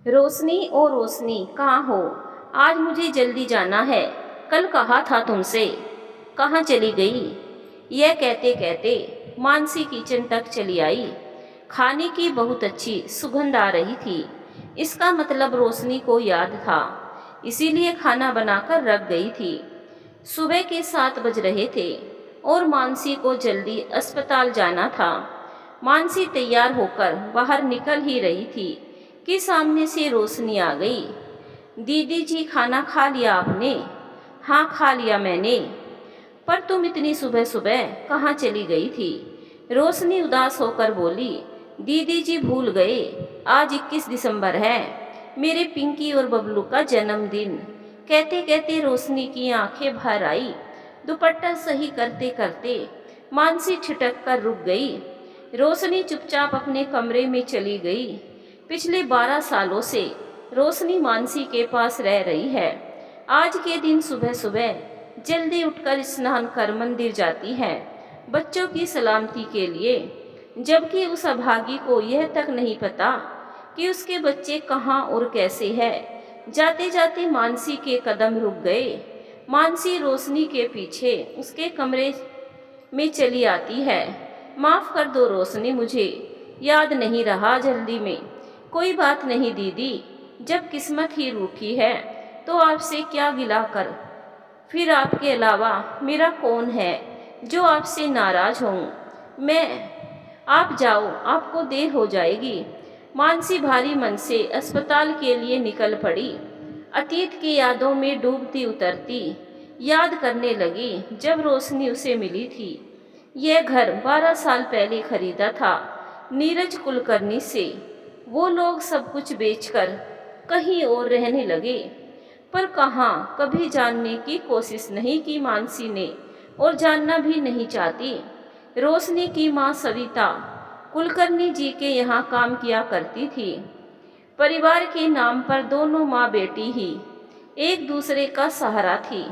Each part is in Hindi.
रोशनी ओ रोशनी, कहाँ हो? आज मुझे जल्दी जाना है। कल कहा था तुमसे। कहाँ चली गई? यह कहते कहते मानसी किचन तक चली आई। खाने की बहुत अच्छी सुगंध आ रही थी। इसका मतलब रोशनी को याद था, इसीलिए खाना बनाकर रख गई थी। सुबह के 7 बज रहे थे और मानसी को जल्दी अस्पताल जाना था। मानसी तैयार होकर बाहर निकल ही रही थी कि सामने से रोशनी आ गई। दीदी जी, खाना खा लिया आपने? हाँ, खा लिया मैंने। पर तुम इतनी सुबह सुबह कहाँ चली गई थी? रोशनी उदास होकर बोली। दीदी जी भूल गए, आज 21 दिसंबर है, मेरे पिंकी और बबलू का जन्मदिन। कहते कहते रोशनी की आंखें भर आई। दुपट्टा सही करते करते मानसी छिटक कर रुक गई। रोशनी चुपचाप अपने कमरे में चली गई। पिछले 12 सालों से रोशनी मानसी के पास रह रही है। आज के दिन सुबह सुबह जल्दी उठकर स्नान कर मंदिर जाती है, बच्चों की सलामती के लिए। जबकि उस अभागी को यह तक नहीं पता कि उसके बच्चे कहाँ और कैसे हैं। जाते जाते मानसी के कदम रुक गए। मानसी रोशनी के पीछे उसके कमरे में चली आती है। माफ़ कर दो रोशनी, मुझे याद नहीं रहा जल्दी में। कोई बात नहीं दीदी, जब किस्मत ही रूठी है तो आपसे क्या गिला कर। फिर आपके अलावा मेरा कौन है जो आपसे नाराज हूँ। आप जाओ, आपको देर हो जाएगी। मानसी भारी मन से अस्पताल के लिए निकल पड़ी। अतीत की यादों में डूबती उतरती याद करने लगी जब रोशनी उसे मिली थी। यह घर 12 साल पहले खरीदा था नीरज कुलकर्णी से। वो लोग सब कुछ बेचकर कहीं और रहने लगे, पर कहाँ, कभी जानने की कोशिश नहीं की मानसी ने, और जानना भी नहीं चाहती। रोशनी की माँ सविता कुलकर्णी जी के यहाँ काम किया करती थी। परिवार के नाम पर दोनों माँ बेटी ही एक दूसरे का सहारा थी।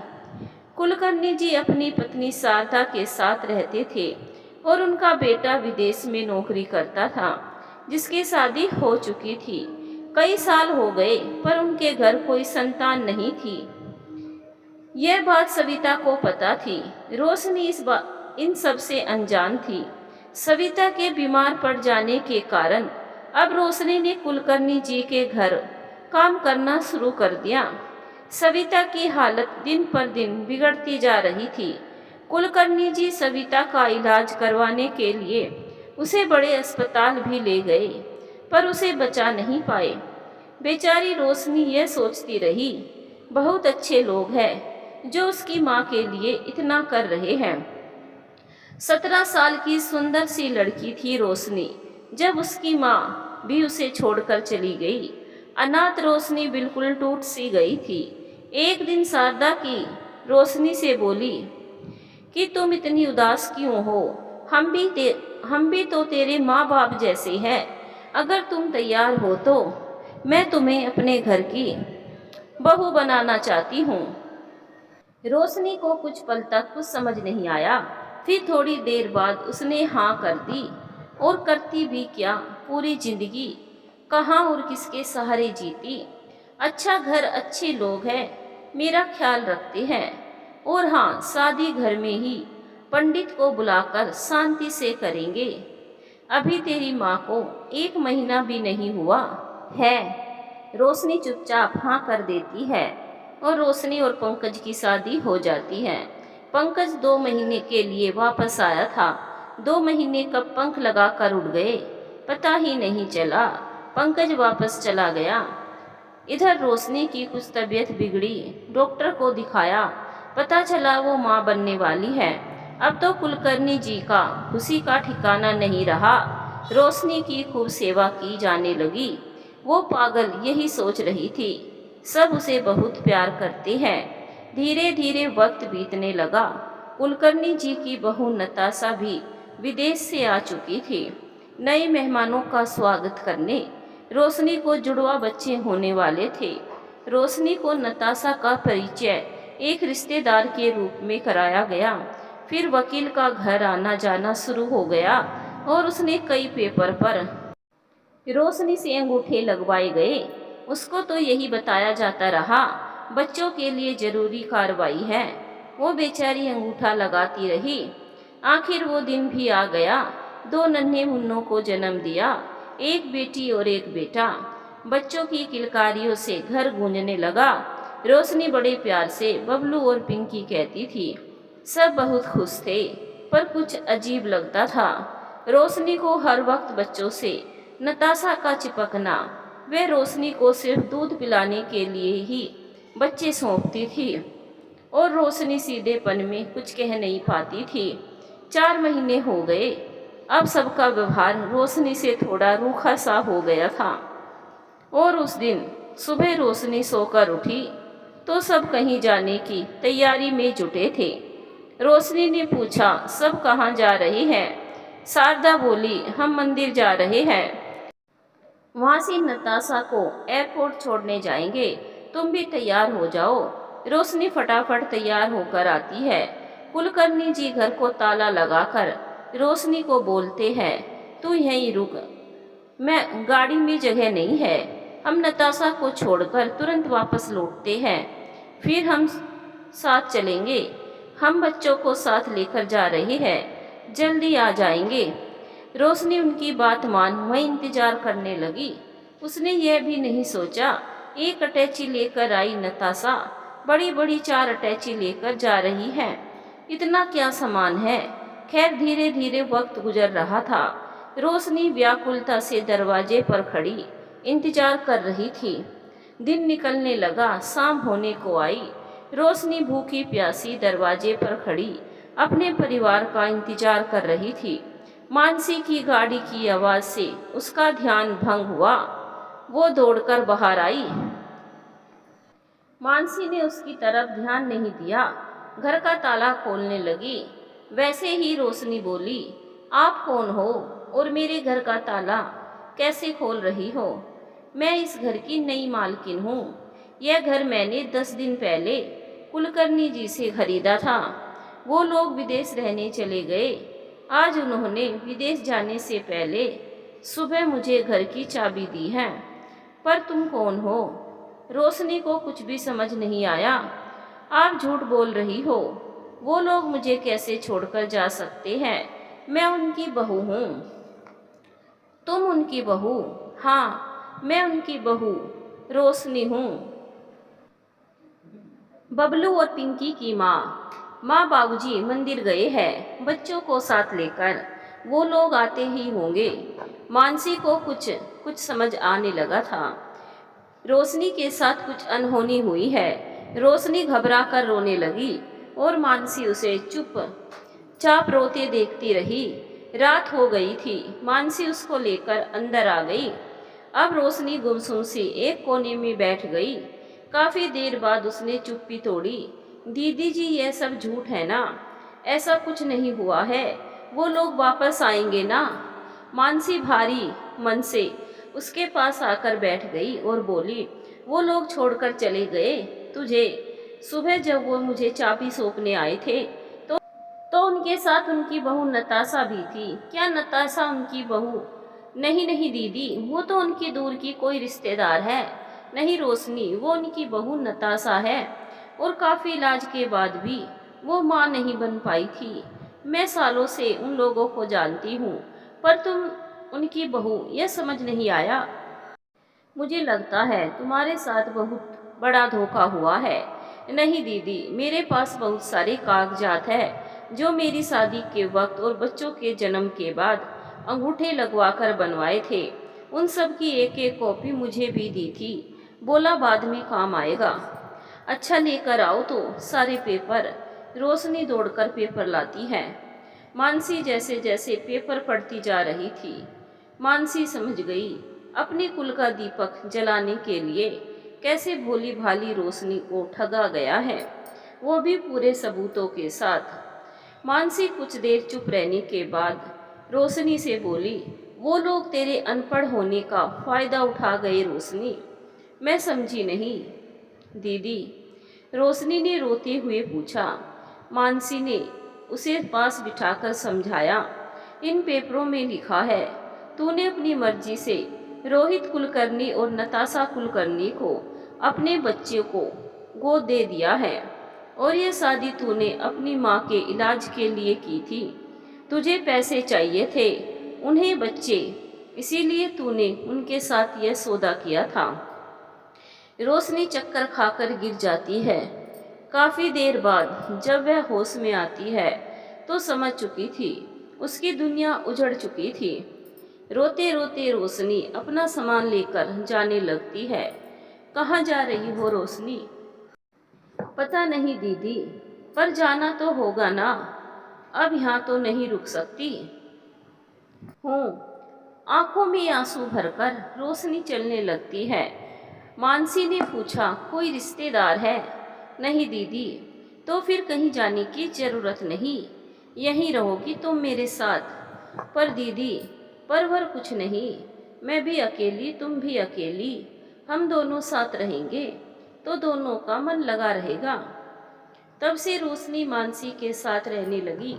कुलकर्णी जी अपनी पत्नी शारदा के साथ रहते थे और उनका बेटा विदेश में नौकरी करता था, जिसकी शादी हो चुकी थी। कई साल हो गए पर उनके घर कोई संतान नहीं थी। यह बात सविता को पता थी। रोशनी इन सब से अनजान थी। सविता के बीमार पड़ जाने के कारण अब रोशनी ने कुलकर्णी जी के घर काम करना शुरू कर दिया। सविता की हालत दिन पर दिन बिगड़ती जा रही थी। कुलकर्णी जी सविता का इलाज करवाने के लिए उसे बड़े अस्पताल भी ले गए, पर उसे बचा नहीं पाए। बेचारी रोशनी यह सोचती रही, बहुत अच्छे लोग हैं जो उसकी माँ के लिए इतना कर रहे हैं। 17 साल की सुंदर सी लड़की थी रोशनी, जब उसकी माँ भी उसे छोड़कर चली गई। अनाथ रोशनी बिल्कुल टूट सी गई थी। एक दिन शारदा की रोशनी से बोली कि तुम इतनी उदास क्यों हो? हम भी तो तेरे माँ बाप जैसे हैं। अगर तुम तैयार हो तो मैं तुम्हें अपने घर की बहू बनाना चाहती हूँ। रोशनी को कुछ पल तक कुछ समझ नहीं आया। फिर थोड़ी देर बाद उसने हाँ कर दी। और करती भी क्या, पूरी जिंदगी कहाँ और किसके सहारे जीती। अच्छा घर, अच्छे लोग हैं, मेरा ख्याल रखते हैं। और हाँ, शादी घर में ही पंडित को बुलाकर शांति से करेंगे। अभी तेरी माँ को 1 महीना भी नहीं हुआ है। रोशनी चुपचाप हाँ कर देती है और रोशनी और पंकज की शादी हो जाती है। पंकज 2 महीने के लिए वापस आया था। 2 महीने कब पंख लगाकर उड़ गए पता ही नहीं चला। पंकज वापस चला गया। इधर रोशनी की कुछ तबीयत बिगड़ी। डॉक्टर को दिखाया, पता चला वो माँ बनने वाली है। अब तो कुलकर्णी जी का खुशी का ठिकाना नहीं रहा। रोशनी की खूब सेवा की जाने लगी। वो पागल यही सोच रही थी, सब उसे बहुत प्यार करते हैं। धीरे धीरे वक्त बीतने लगा। कुलकर्णी जी की बहू नताशा भी विदेश से आ चुकी थी नए मेहमानों का स्वागत करने। रोशनी को जुड़वा बच्चे होने वाले थे। रोशनी को नताशा का परिचय एक रिश्तेदार के रूप में कराया गया। फिर वकील का घर आना जाना शुरू हो गया और उसने कई पेपर पर रोशनी से अंगूठे लगवाए गए। उसको तो यही बताया जाता रहा, बच्चों के लिए जरूरी कार्रवाई है। वो बेचारी अंगूठा लगाती रही। आखिर वो दिन भी आ गया। 2 नन्हे मुन्नों को जन्म दिया, एक बेटी और एक बेटा। बच्चों की किलकारियों से घर गूंजने लगा। रोशनी बड़े प्यार से बबलू और पिंकी कहती थी। सब बहुत खुश थे, पर कुछ अजीब लगता था रोशनी को हर वक्त बच्चों से नताशा का चिपकना। वे रोशनी को सिर्फ दूध पिलाने के लिए ही बच्चे सौंपती थी और रोशनी सीधेपन में कुछ कह नहीं पाती थी। 4 महीने हो गए। अब सबका व्यवहार रोशनी से थोड़ा रूखा सा हो गया था। और उस दिन सुबह रोशनी सोकर उठी तो सब कहीं जाने की तैयारी में जुटे थे। रोशनी ने पूछा, सब कहाँ जा रहे हैं? शारदा बोली, हम मंदिर जा रहे हैं। वहाँ से नताशा को एयरपोर्ट छोड़ने जाएंगे, तुम भी तैयार हो जाओ। रोशनी फटाफट तैयार होकर आती है। कुलकर्णी जी घर को ताला लगाकर रोशनी को बोलते हैं, तू यहीं रुक, मैं गाड़ी में जगह नहीं है। हम नताशा को छोड़कर तुरंत वापस लौटते हैं, फिर हम साथ चलेंगे। हम बच्चों को साथ लेकर जा रहे हैं, जल्दी आ जाएंगे। रोशनी उनकी बात मान वहीं इंतजार करने लगी। उसने यह भी नहीं सोचा, एक अटैची लेकर आई नताशा बड़ी बड़ी 4 अटैची लेकर जा रही है। इतना क्या सामान है। खैर धीरे धीरे वक्त गुजर रहा था। रोशनी व्याकुलता से दरवाजे पर खड़ी इंतजार कर रही थी। दिन निकलने लगा, शाम होने को आई। रोशनी भूखी प्यासी दरवाजे पर खड़ी अपने परिवार का इंतजार कर रही थी। मानसी की गाड़ी की आवाज़ से उसका ध्यान भंग हुआ। वो दौड़कर बाहर आई। मानसी ने उसकी तरफ ध्यान नहीं दिया, घर का ताला खोलने लगी। वैसे ही रोशनी बोली, आप कौन हो और मेरे घर का ताला कैसे खोल रही हो? मैं इस घर की नई मालकिन हूँ। यह घर मैंने 10 दिन पहले कुलकर्णी जी से खरीदा था। वो लोग विदेश रहने चले गए। आज उन्होंने विदेश जाने से पहले सुबह मुझे घर की चाबी दी है। पर तुम कौन हो? रोशनी को कुछ भी समझ नहीं आया। आप झूठ बोल रही हो। वो लोग मुझे कैसे छोड़कर जा सकते हैं? मैं उनकी बहू हूँ। तुम उनकी बहू? हाँ, मैं उनकी बहू रोशनी हूँ। बबलू और पिंकी की माँ बाबूजी मंदिर गए हैं बच्चों को साथ लेकर। वो लोग आते ही होंगे। मानसी को कुछ समझ आने लगा था। रोशनी के साथ कुछ अनहोनी हुई है। रोशनी घबरा कर रोने लगी और मानसी उसे चुपचाप रोते देखती रही। रात हो गई थी। मानसी उसको लेकर अंदर आ गई। अब रोशनी गुमसुम सी एक कोने में बैठ गई। काफी देर बाद उसने चुप्पी तोड़ी। दीदी जी, यह सब झूठ है ना? ऐसा कुछ नहीं हुआ है। वो लोग वापस आएंगे ना? मानसी भारी मन से उसके पास आकर बैठ गई और बोली, वो लोग छोड़कर चले गए तुझे। सुबह जब वो मुझे चाबी सौंपने आए थे तो उनके साथ उनकी बहू नताशा भी थी। क्या नताशा उनकी बहू? नहीं नहीं दीदी, वो तो उनकी दूर की कोई रिश्तेदार है। नहीं रोशनी, वो उनकी बहू नताशा है और काफ़ी इलाज के बाद भी वो माँ नहीं बन पाई थी। मैं सालों से उन लोगों को जानती हूँ, पर तुम उनकी बहू, यह समझ नहीं आया। मुझे लगता है तुम्हारे साथ बहुत बड़ा धोखा हुआ है। नहीं दीदी, मेरे पास बहुत सारे कागजात हैं जो मेरी शादी के वक्त और बच्चों के जन्म के बाद अंगूठे लगवाकर बनवाए थे। उन सब की एक एक कॉपी मुझे भी दी थी। बोला बाद में काम आएगा। अच्छा लेकर आओ तो सारे पेपर। रोशनी दौड़कर पेपर लाती है। मानसी जैसे जैसे पेपर पढ़ती जा रही थी, मानसी समझ गई अपने कुल का दीपक जलाने के लिए कैसे भोली भाली रोशनी को ठगा गया है, वो भी पूरे सबूतों के साथ। मानसी कुछ देर चुप रहने के बाद रोशनी से बोली, वो लोग तेरे अनपढ़ होने का फ़ायदा उठा गए रोशनी। मैं समझी नहीं दीदी, रोशनी ने रोते हुए पूछा। मानसी ने उसे पास बिठाकर समझाया, इन पेपरों में लिखा है तूने अपनी मर्जी से रोहित कुलकर्णी और नताशा कुलकर्णी को अपने बच्चे को गोद दे दिया है और ये शादी तूने अपनी माँ के इलाज के लिए की थी। तुझे पैसे चाहिए थे, उन्हें बच्चे, इसीलिए तूने उनके साथ यह सौदा किया था। रोशनी चक्कर खाकर गिर जाती है। काफ़ी देर बाद जब वह होश में आती है तो समझ चुकी थी, उसकी दुनिया उजड़ चुकी थी। रोते रोते रोशनी अपना सामान लेकर जाने लगती है। कहाँ जा रही हो रोशनी? पता नहीं दीदी, पर जाना तो होगा ना, अब यहाँ तो नहीं रुक सकती हूँ। आंखों में आंसू भरकर रोशनी चलने लगती है। मानसी ने पूछा, कोई रिश्तेदार है? नहीं दीदी। तो फिर कहीं जाने की जरूरत नहीं, यहीं रहोगी तुम मेरे साथ। पर दीदी, पर कुछ नहीं, मैं भी अकेली, तुम भी अकेली, हम दोनों साथ रहेंगे तो दोनों का मन लगा रहेगा। तब से रोशनी मानसी के साथ रहने लगी।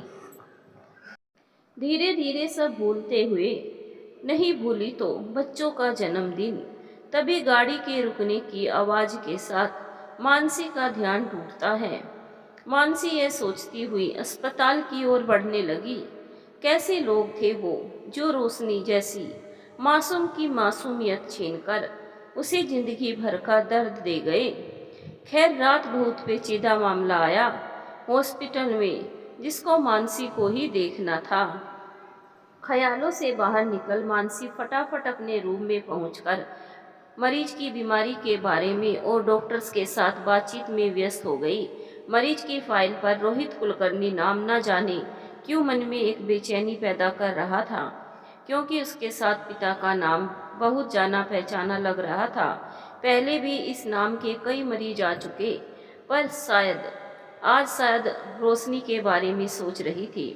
धीरे धीरे सब भूलते हुए, नहीं भूली तो बच्चों का जन्मदिन। तभी गाड़ी के रुकने की आवाज़ के साथ मानसी का ध्यान टूटता है। मानसी यह सोचती हुई अस्पताल की ओर बढ़ने लगी। कैसे लोग थे वो, जो रोशनी जैसी मासूम की मासूमियत छीनकर उसे जिंदगी भर का दर्द दे गए। खैर, रात बहुत पेचीदा मामला आया हॉस्पिटल में, जिसको मानसी को ही देखना था। ख्यालों से बाहर निकल मानसी फटाफट अपने रूम में पहुंचकर मरीज की बीमारी के बारे में और डॉक्टर्स के साथ बातचीत में व्यस्त हो गई। मरीज की फाइल पर रोहित कुलकर्णी नाम न जाने क्यों मन में एक बेचैनी पैदा कर रहा था, क्योंकि उसके साथ पिता का नाम बहुत जाना पहचाना लग रहा था। पहले भी इस नाम के कई मरीज आ चुके, पर आज शायद रोशनी के बारे में सोच रही थी,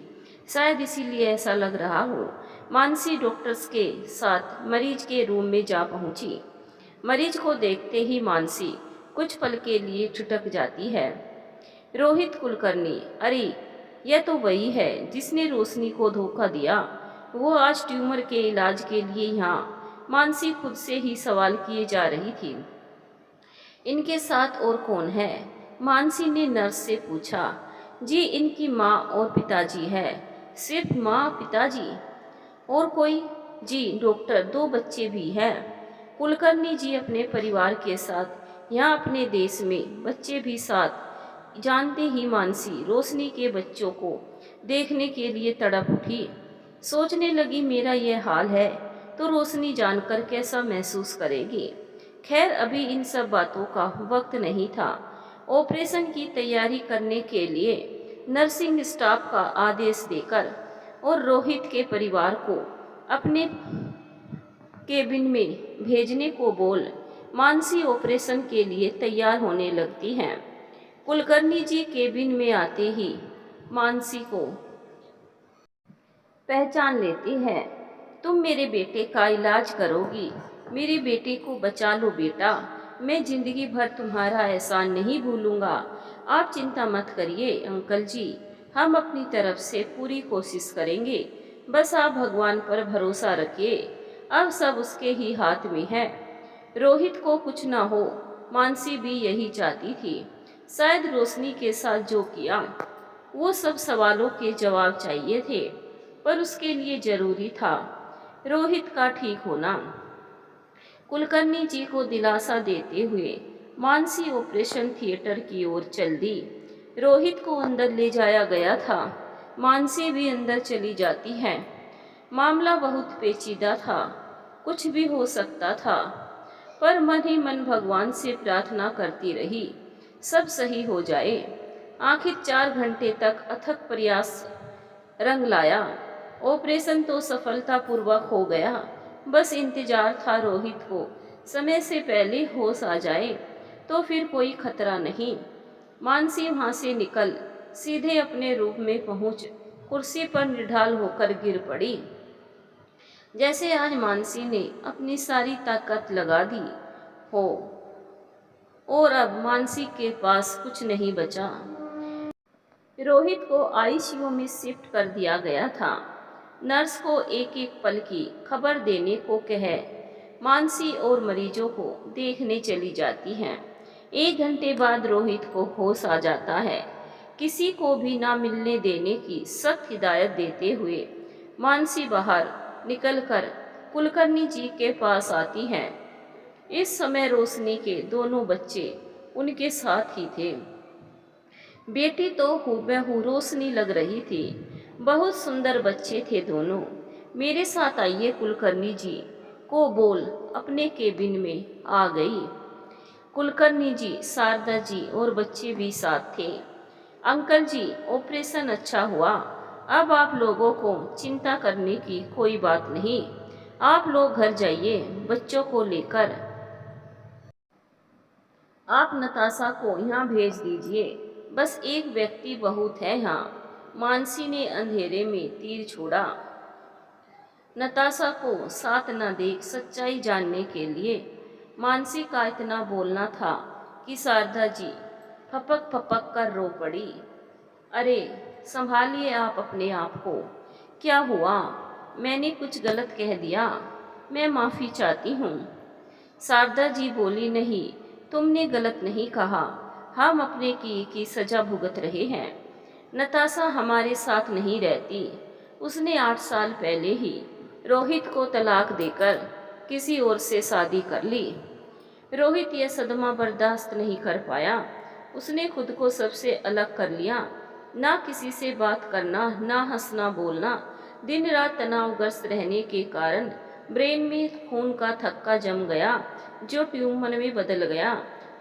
शायद इसीलिए ऐसा लग रहा हो। मानसी डॉक्टर्स के साथ मरीज के रूम में जा पहुंची। मरीज को देखते ही मानसी कुछ पल के लिए ठिठक जाती है। रोहित कुलकर्णी, अरे यह तो वही है जिसने रोशनी को धोखा दिया। वो आज ट्यूमर के इलाज के लिए यहाँ। मानसी खुद से ही सवाल किए जा रही थी। इनके साथ और कौन है? मानसी ने नर्स से पूछा। जी, इनकी माँ और पिताजी है। सिर्फ माँ पिताजी? और कोई? जी डॉक्टर, 2 बच्चे भी हैं। कुलकर्णी जी अपने परिवार के साथ यहाँ अपने देश में, बच्चे भी साथ। जानते ही मानसी रोशनी के बच्चों को देखने के लिए तड़प उठी। सोचने लगी, मेरा यह हाल है तो रोशनी जानकर कैसा महसूस करेगी। खैर, अभी इन सब बातों का वक्त नहीं था। ऑपरेशन की तैयारी करने के लिए नर्सिंग स्टाफ का आदेश देकर और रोहित के परिवार को अपने केबिन में भेजने को बोल मानसी ऑपरेशन के लिए तैयार होने लगती हैं। कुलकर्णी जी केबिन में आते ही मानसी को पहचान लेती है। तुम मेरे बेटे का इलाज करोगी? मेरे बेटे को बचा लो बेटा, मैं जिंदगी भर तुम्हारा एहसान नहीं भूलूंगा। आप चिंता मत करिए अंकल जी, हम अपनी तरफ से पूरी कोशिश करेंगे। बस आप भगवान पर भरोसा रखिए, अब सब उसके ही हाथ में है। रोहित को कुछ ना हो, मानसी भी यही चाहती थी। शायद रोशनी के साथ जो किया, वो सब सवालों के जवाब चाहिए थे, पर उसके लिए जरूरी था रोहित का ठीक होना। कुलकर्णी जी को दिलासा देते हुए मानसी ऑपरेशन थिएटर की ओर चल दी। रोहित को अंदर ले जाया गया था। मानसी भी अंदर चली जाती है। मामला बहुत पेचीदा था, कुछ भी हो सकता था, पर मन ही मन भगवान से प्रार्थना करती रही, सब सही हो जाए। आखिर 4 घंटे तक अथक प्रयास रंग लाया। ऑपरेशन तो सफलतापूर्वक हो गया। बस इंतजार था रोहित को समय से पहले होश आ जाए तो फिर कोई खतरा नहीं। मानसी वहाँ से निकल सीधे अपने रूम में पहुँच कुर्सी पर निढाल होकर गिर पड़ी। जैसे आज मानसी ने अपनी सारी ताकत लगा दी हो और अब मानसी के पास कुछ नहीं बचा। रोहित को आईसीयू में शिफ्ट कर दिया गया था। नर्स को एक एक पल की खबर देने को कहे मानसी और मरीजों को देखने चली जाती हैं। 1 घंटे बाद रोहित को होश आ जाता है। किसी को भी ना मिलने देने की सख्त हिदायत देते हुए मानसी बाहर निकलकर कुलकर्णी जी के पास आती हैं। इस समय रोशनी के दोनों बच्चे उनके साथ ही थे। बेटी तो हूबहू रोशनी लग रही थी। बहुत सुंदर बच्चे थे दोनों। मेरे साथ आइए कुलकर्णी जी को बोल अपने केबिन में आ गई। कुलकर्णी जी, शारदा जी और बच्चे भी साथ थे। अंकल जी, ऑपरेशन अच्छा हुआ। अब आप लोगों को चिंता करने की कोई बात नहीं। आप लोग घर जाइए बच्चों को लेकर। आप नताशा को यहाँ भेज दीजिए। बस एक व्यक्ति बहुत है यहाँ। मानसी ने अंधेरे में तीर छोड़ा। नताशा को साथ न देख सच्चाई जानने के लिए मानसी का इतना बोलना था कि शारदा जी फपक फपक कर रो पड़ी। अरे संभालिए आप अपने आप को। क्या हुआ? मैंने कुछ गलत कह दिया? मैं माफ़ी चाहती हूँ। शारदा जी बोली, नहीं, तुमने गलत नहीं कहा। हम अपने की सजा भुगत रहे हैं। नताशा हमारे साथ नहीं रहती। उसने 8 साल पहले ही रोहित को तलाक देकर किसी और से शादी कर ली। रोहित यह सदमा बर्दाश्त नहीं कर पाया। उसने खुद को सबसे अलग कर लिया। ना किसी से बात करना, ना हंसना बोलना। दिन रात तनावग्रस्त रहने के कारण ब्रेन में खून का थक्का जम गया जो ट्यूमर में बदल गया।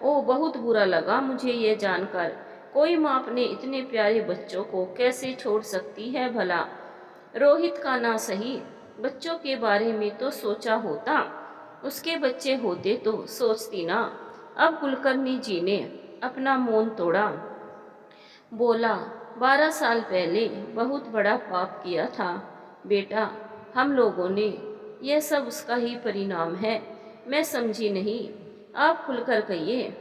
ओह, बहुत बुरा लगा मुझे ये जानकर। कोई माँ अपने इतने प्यारे बच्चों को कैसे छोड़ सकती है भला? रोहित का ना सही, बच्चों के बारे में तो सोचा होता। उसके बच्चे होते तो सोचती ना। अब कुलकर्णी जी ने अपना मौन तोड़ा। बोला, 12 साल पहले बहुत बड़ा पाप किया था बेटा हम लोगों ने। यह सब उसका ही परिणाम है। मैं समझी नहीं। आप खुलकर कहिए।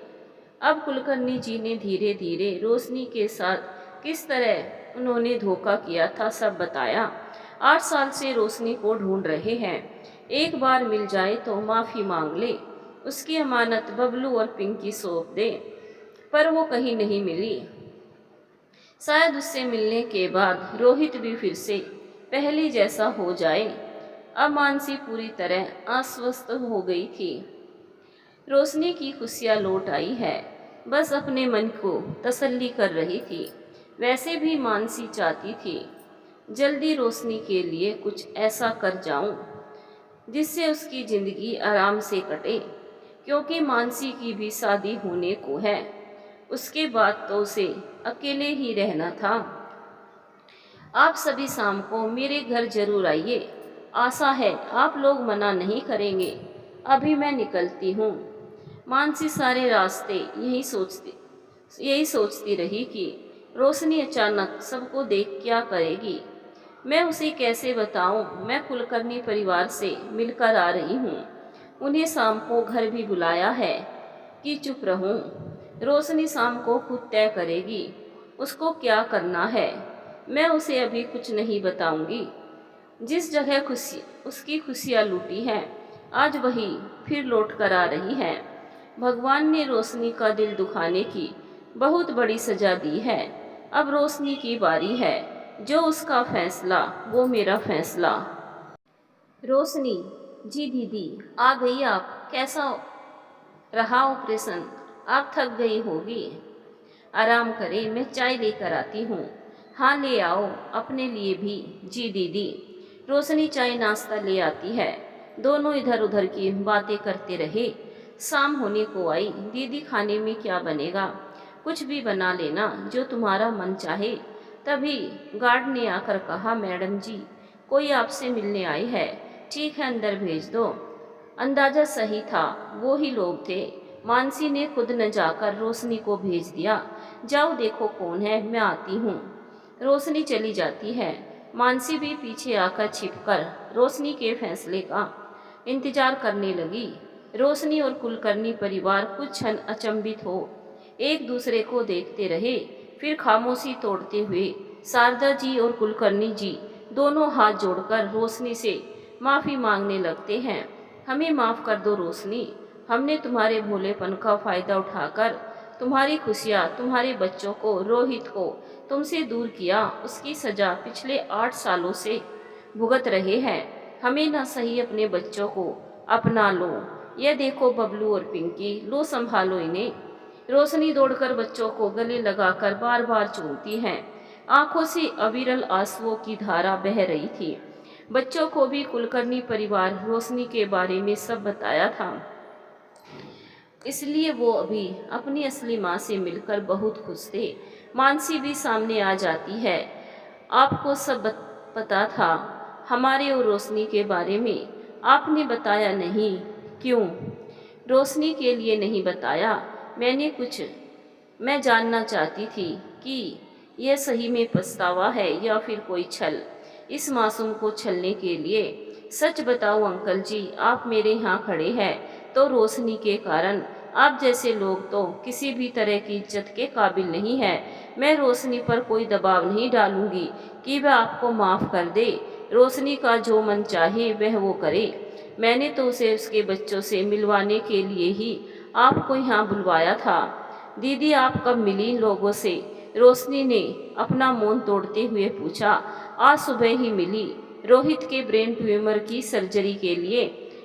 अब कुलकर्णी जी ने धीरे धीरे रोशनी के साथ किस तरह उन्होंने धोखा किया था सब बताया। 8 साल से रोशनी को ढूंढ रहे हैं। एक बार मिल जाए तो माफ़ी मांग ले। उसकी अमानत बबलू और पिंकी सौंप दे। पर वो कहीं नहीं मिली। शायद उससे मिलने के बाद रोहित भी फिर से पहले जैसा हो जाए। अब मानसी पूरी तरह आश्वस्त हो गई थी। रोशनी की खुशियाँ लौट आई है। बस अपने मन को तसल्ली कर रही थी। वैसे भी मानसी चाहती थी जल्दी रोशनी के लिए कुछ ऐसा कर जाऊं जिससे उसकी ज़िंदगी आराम से कटे, क्योंकि मानसी की भी शादी होने को है। उसके बाद तो उसे अकेले ही रहना था। आप सभी शाम को मेरे घर जरूर आइए। आशा है आप लोग मना नहीं करेंगे। अभी मैं निकलती हूँ। मानसी सारे रास्ते यही सोचती रही कि रोशनी अचानक सबको देख क्या करेगी। मैं उसे कैसे बताऊं मैं कुलकर्णी परिवार से मिलकर आ रही हूँ। उन्हें शाम को घर भी बुलाया है कि चुप रहूं। रोशनी शाम को खुद तय करेगी उसको क्या करना है। मैं उसे अभी कुछ नहीं बताऊंगी। जिस जगह उसकी खुशियाँ लूटी हैं आज वही फिर लौट कर आ रही हैं। भगवान ने रोशनी का दिल दुखाने की बहुत बड़ी सजा दी है। अब रोशनी की बारी है। जो उसका फैसला वो मेरा फैसला। रोशनी, जी दीदी आ गई आप। कैसा रहा ऑपरेशन? आप थक गई होगी। आराम करें, मैं चाय लेकर आती हूँ। हाँ ले आओ, अपने लिए भी। जी दीदी। रोशनी चाय नाश्ता ले आती है। दोनों इधर उधर की बातें करते रहे। शाम होने को आई। दीदी खाने में क्या बनेगा? कुछ भी बना लेना जो तुम्हारा मन चाहे। तभी गार्ड ने आकर कहा, मैडम जी कोई आपसे मिलने आई है। ठीक है अंदर भेज दो। अंदाजा सही था, वो ही लोग थे। मानसी ने खुद न जाकर रोशनी को भेज दिया। जाओ देखो कौन है, मैं आती हूँ। रोशनी चली जाती है। मानसी भी पीछे आकर छिपकर रोशनी के फैसले का इंतजार करने लगी। रोशनी और कुलकर्णी परिवार कुछ क्षण अचंभित हो एक दूसरे को देखते रहे। फिर खामोशी तोड़ते हुए शारदा जी और कुलकर्णी जी दोनों हाथ जोड़कर रोशनी से माफ़ी मांगने लगते हैं। हमें माफ़ कर दो रोशनी, हमने तुम्हारे भोलेपन का फ़ायदा उठाकर तुम्हारी खुशियाँ, तुम्हारे बच्चों को, रोहित को तुमसे दूर किया। उसकी सज़ा पिछले 8 सालों से भुगत रहे हैं। हमें ना सही अपने बच्चों को अपना लो। यह देखो बबलू और पिंकी, लो संभालो इन्हें। रोशनी दौड़कर बच्चों को गले लगाकर बार बार चूमती है। आंखों से अविरल आंसुओं की धारा बह रही थी। बच्चों को भी कुलकर्णी परिवार रोशनी के बारे में सब बताया था, इसलिए वो अभी अपनी असली माँ से मिलकर बहुत खुश थे। मानसी भी सामने आ जाती है। आपको सब पता था हमारे और रोशनी के बारे में, आपने बताया नहीं, क्यों? रोशनी के लिए नहीं बताया, मैं जानना चाहती थी कि यह सही में पछतावा है या फिर कोई छल, इस मासूम को छलने के लिए। सच बताओ अंकल जी, आप मेरे यहाँ खड़े हैं तो रोशनी के कारण। आप जैसे लोग तो किसी भी तरह की इज्जत के काबिल नहीं है। मैं रोशनी पर कोई दबाव नहीं डालूंगी कि वह आपको माफ़ कर दे। रोशनी का जो मन चाहे वह वो करे। मैंने तो उसे उसके बच्चों से मिलवाने के लिए ही आपको यहाँ बुलवाया था। दीदी आप कब मिली इन लोगों से? रोशनी ने अपना मौन तोड़ते हुए पूछा। आज सुबह ही मिली, रोहित के ब्रेन ट्यूमर की सर्जरी के लिए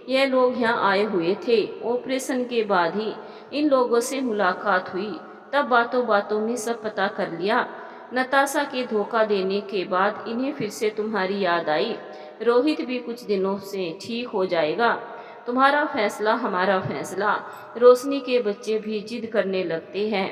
यह लोग यहाँ आए हुए थे। ऑपरेशन के बाद ही इन लोगों से मुलाकात हुई, तब बातों बातों में सब पता कर लिया। नताशा के धोखा देने के बाद इन्हें फिर से तुम्हारी याद आई। रोहित भी कुछ दिनों से ठीक हो जाएगा। तुम्हारा फैसला हमारा फैसला। रोशनी के बच्चे भी जिद करने लगते हैं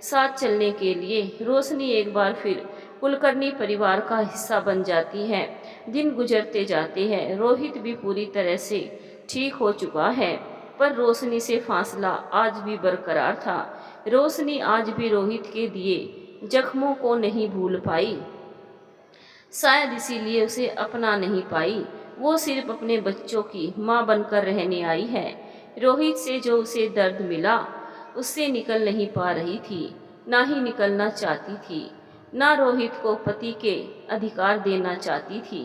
साथ चलने के लिए। रोशनी एक बार फिर कुलकर्णी परिवार का हिस्सा बन जाती है। दिन गुजरते जाते हैं। रोहित भी पूरी तरह से ठीक हो चुका है, पर रोशनी से फासला आज भी बरकरार था। रोशनी आज भी रोहित के दिए जख्मों को नहीं भूल पाई, शायद इसीलिए उसे अपना नहीं पाई। वो सिर्फ अपने बच्चों की माँ बनकर रहने आई है। रोहित से जो उसे दर्द मिला उससे निकल नहीं पा रही थी, ना ही निकलना चाहती थी, ना रोहित को पति के अधिकार देना चाहती थी।